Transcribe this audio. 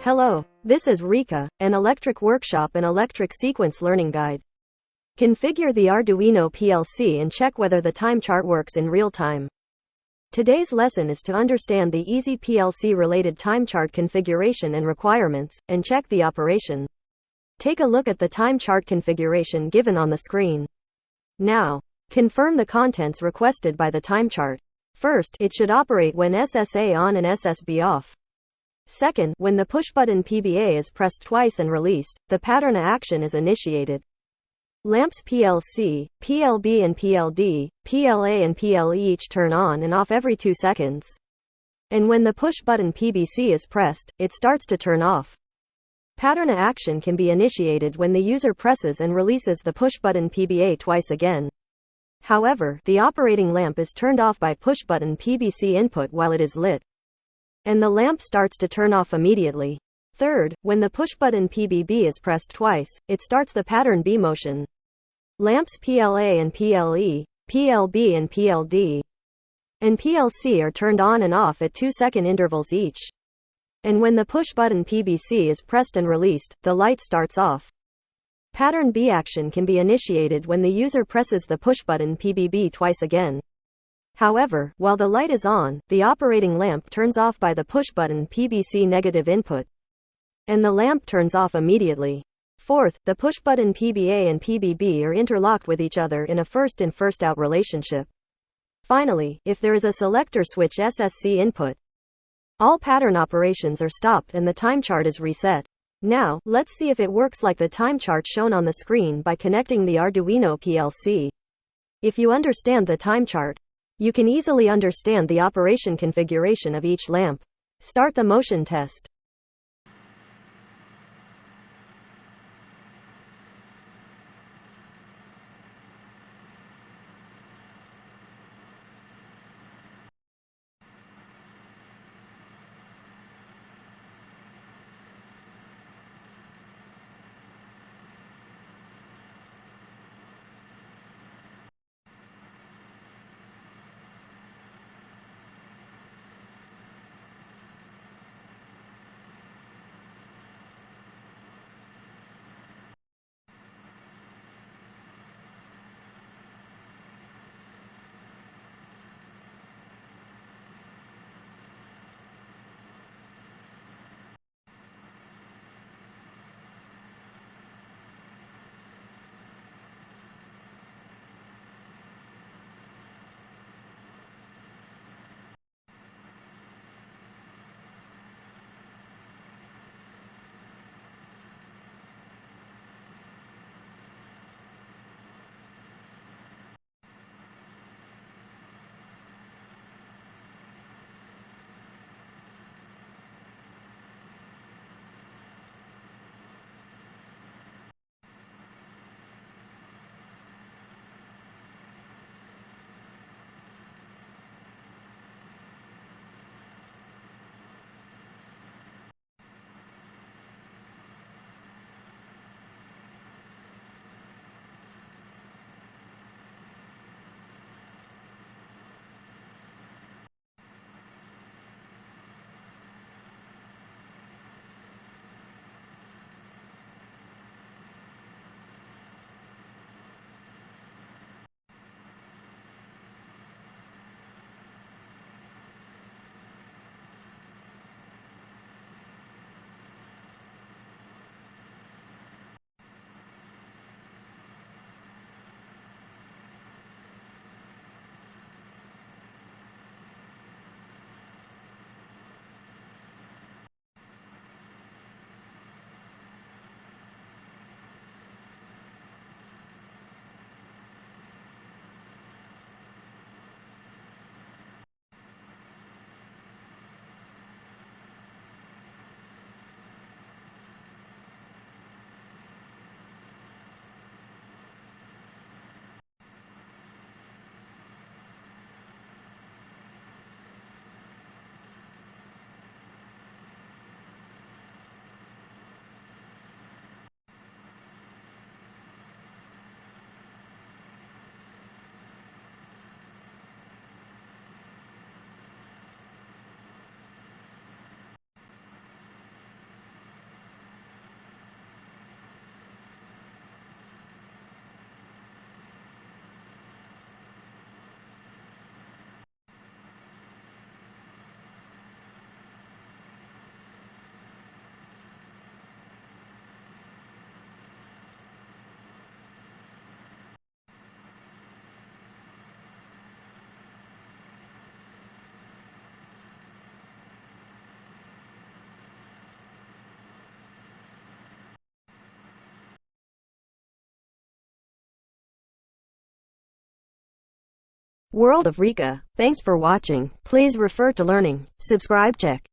Hello, this is Rikka, an electric workshop and electric sequence learning guide. Configure the Arduino PLC and check whether the time chart works in real time. Today's lesson is to understand the easy PLC-related time chart configuration and requirements, and check the operation. Take a look at the time chart configuration given on the screen. Now, confirm the contents requested by the time chart. First, it should operate when SSA on and SSB off. Second, when the push button PBA is pressed twice and released, the pattern of action is initiated. Lamps PLC, PLB and PLD, PLA and PLE each turn on and off every 2 seconds. And when the push button PBC is pressed, it starts to turn off. Pattern of action can be initiated when the user presses and releases the push button PBA twice again. However, the operating lamp is turned off by push button PBC input while it is lit, and the lamp starts to turn off immediately. Third, when the push button PBB is pressed twice, it starts the pattern B motion. Lamps PLA and PLE, PLB and PLD, and PLC are turned on and off at 2-second intervals each. And when the push button PBC is pressed and released, the light starts off. Pattern B action can be initiated when the user presses the push button PBB twice again. However, while the light is on, the operating lamp turns off by the push button PBC negative input, and the lamp turns off immediately. Fourth, the push button PBA and PBB are interlocked with each other in a first-in first-out relationship. Finally, if there is a selector switch SSC input, all pattern operations are stopped and the time chart is reset. Now, let's see if it works like the time chart shown on the screen by connecting the Arduino PLC. If you understand the time chart, you can easily understand the operation configuration of each lamp. Start the motion test. World of Rikka. Thanks for watching. Please refer to learning. Subscribe check.